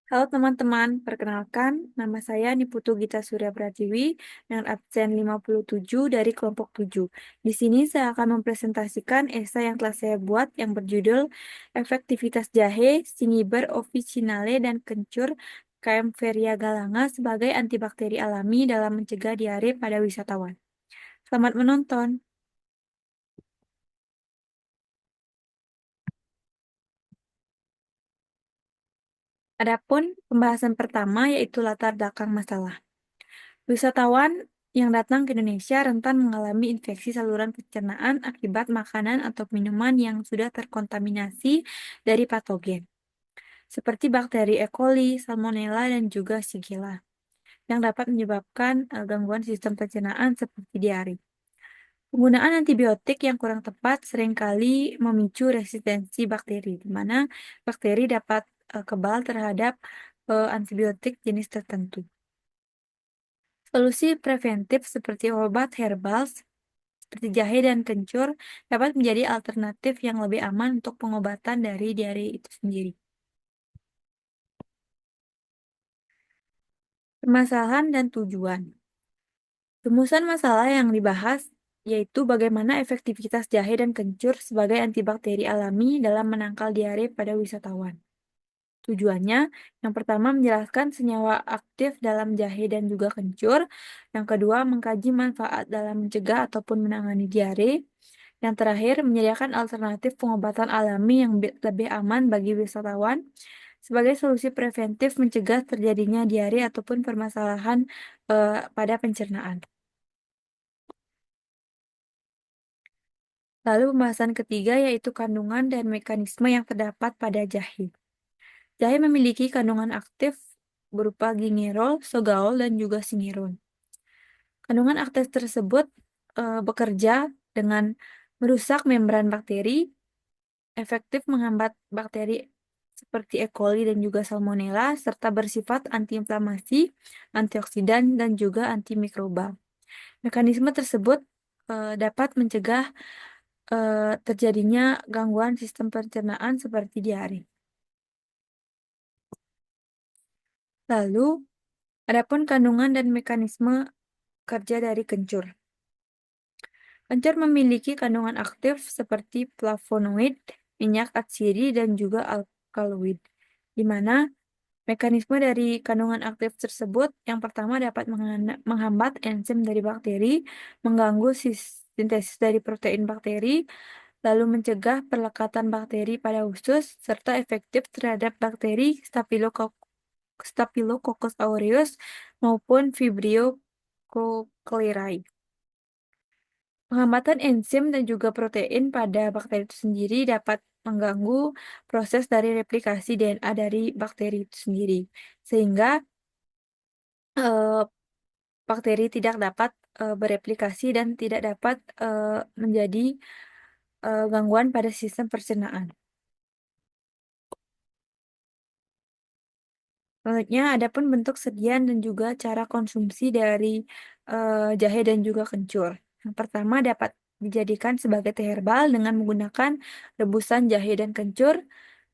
Halo teman-teman, perkenalkan nama saya Niputu Gita Surya Pratiwi dengan absen 57 dari kelompok 7. Di sini saya akan mempresentasikan esai yang telah saya buat yang berjudul Efektivitas Jahe, Singiber Officinale dan Kencur Kaempferia galanga sebagai antibakteri alami dalam mencegah diare pada wisatawan. Selamat menonton. Adapun pembahasan pertama yaitu latar belakang masalah. Wisatawan yang datang ke Indonesia rentan mengalami infeksi saluran pencernaan akibat makanan atau minuman yang sudah terkontaminasi dari patogen, seperti bakteri E. coli, Salmonella, dan juga Shigella, yang dapat menyebabkan gangguan sistem pencernaan seperti diare. Penggunaan antibiotik yang kurang tepat seringkali memicu resistensi bakteri, di mana bakteri dapat kebal terhadap antibiotik jenis tertentu. Solusi preventif seperti obat herbal seperti jahe dan kencur dapat menjadi alternatif yang lebih aman untuk pengobatan dari diare itu sendiri. Permasalahan dan tujuan. Rumusan masalah yang dibahas yaitu bagaimana efektivitas jahe dan kencur sebagai antibakteri alami dalam menangkal diare pada wisatawan. Tujuannya, yang pertama menjelaskan senyawa aktif dalam jahe dan juga kencur. Yang kedua, mengkaji manfaat dalam mencegah ataupun menangani diare. Yang terakhir, menyediakan alternatif pengobatan alami yang lebih aman bagi wisatawan sebagai solusi preventif mencegah terjadinya diare ataupun permasalahan pada pencernaan. Lalu pembahasan ketiga yaitu kandungan dan mekanisme yang terdapat pada jahe. Jahe memiliki kandungan aktif berupa gingerol, sogaol, dan juga singerol. Kandungan aktif tersebut bekerja dengan merusak membran bakteri, efektif menghambat bakteri seperti E. coli dan juga Salmonella, serta bersifat antiinflamasi, antioksidan, dan juga antimikrobal. Mekanisme tersebut dapat mencegah terjadinya gangguan sistem pencernaan seperti diare. Lalu, adapun kandungan dan mekanisme kerja dari kencur. Kencur memiliki kandungan aktif seperti flavonoid, minyak atsiri, dan juga alkaloid, di mana mekanisme dari kandungan aktif tersebut yang pertama dapat menghambat enzim dari bakteri, mengganggu sintesis dari protein bakteri, lalu mencegah perlekatan bakteri pada usus, serta efektif terhadap bakteri Staphylococcus aureus maupun Vibrio cochlerae. Penghambatan enzim dan juga protein pada bakteri itu sendiri dapat mengganggu proses dari replikasi DNA dari bakteri itu sendiri, sehingga eh, bakteri tidak dapat bereplikasi dan tidak dapat menjadi gangguan pada sistem pencernaan. Selanjutnya, adapun bentuk sediaan dan juga cara konsumsi dari jahe dan juga kencur. Yang pertama dapat dijadikan sebagai teh herbal dengan menggunakan rebusan jahe dan kencur,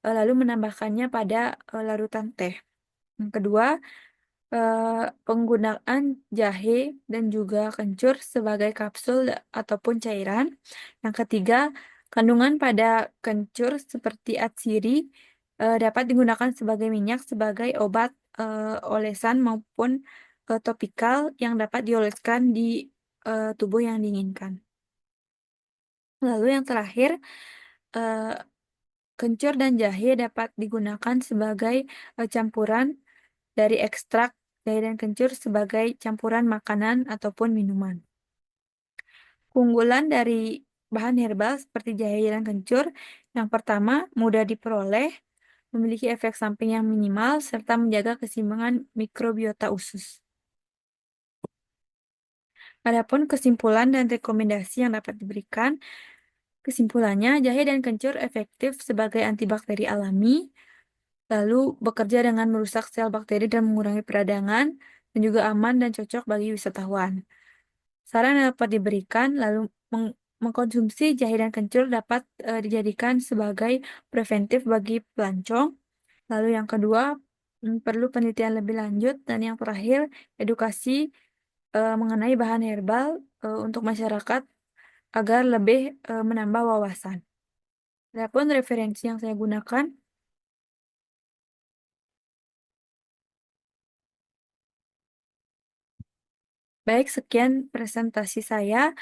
lalu menambahkannya pada larutan teh. Yang kedua, penggunaan jahe dan juga kencur sebagai kapsul ataupun cairan. Yang ketiga, kandungan pada kencur seperti atsiri dapat digunakan sebagai minyak sebagai obat olesan maupun topikal yang dapat dioleskan di tubuh yang diinginkan. Lalu yang terakhir, eh, kencur dan jahe dapat digunakan sebagai campuran dari ekstrak jahe dan kencur sebagai campuran makanan ataupun minuman. Keunggulan dari bahan herbal seperti jahe dan kencur, yang pertama mudah diperoleh, memiliki efek samping yang minimal, serta menjaga keseimbangan mikrobiota usus. Adapun kesimpulan dan rekomendasi yang dapat diberikan, kesimpulannya jahe dan kencur efektif sebagai antibakteri alami, lalu bekerja dengan merusak sel bakteri dan mengurangi peradangan, dan juga aman dan cocok bagi wisatawan. Saran yang dapat diberikan, lalu mengkonsumsi jahe dan kencur dapat dijadikan sebagai preventif bagi pelancong. Lalu yang kedua, Perlu penelitian lebih lanjut, dan yang terakhir, edukasi mengenai bahan herbal untuk masyarakat agar lebih menambah wawasan. Adapun referensi yang saya gunakan, baik, sekian presentasi saya.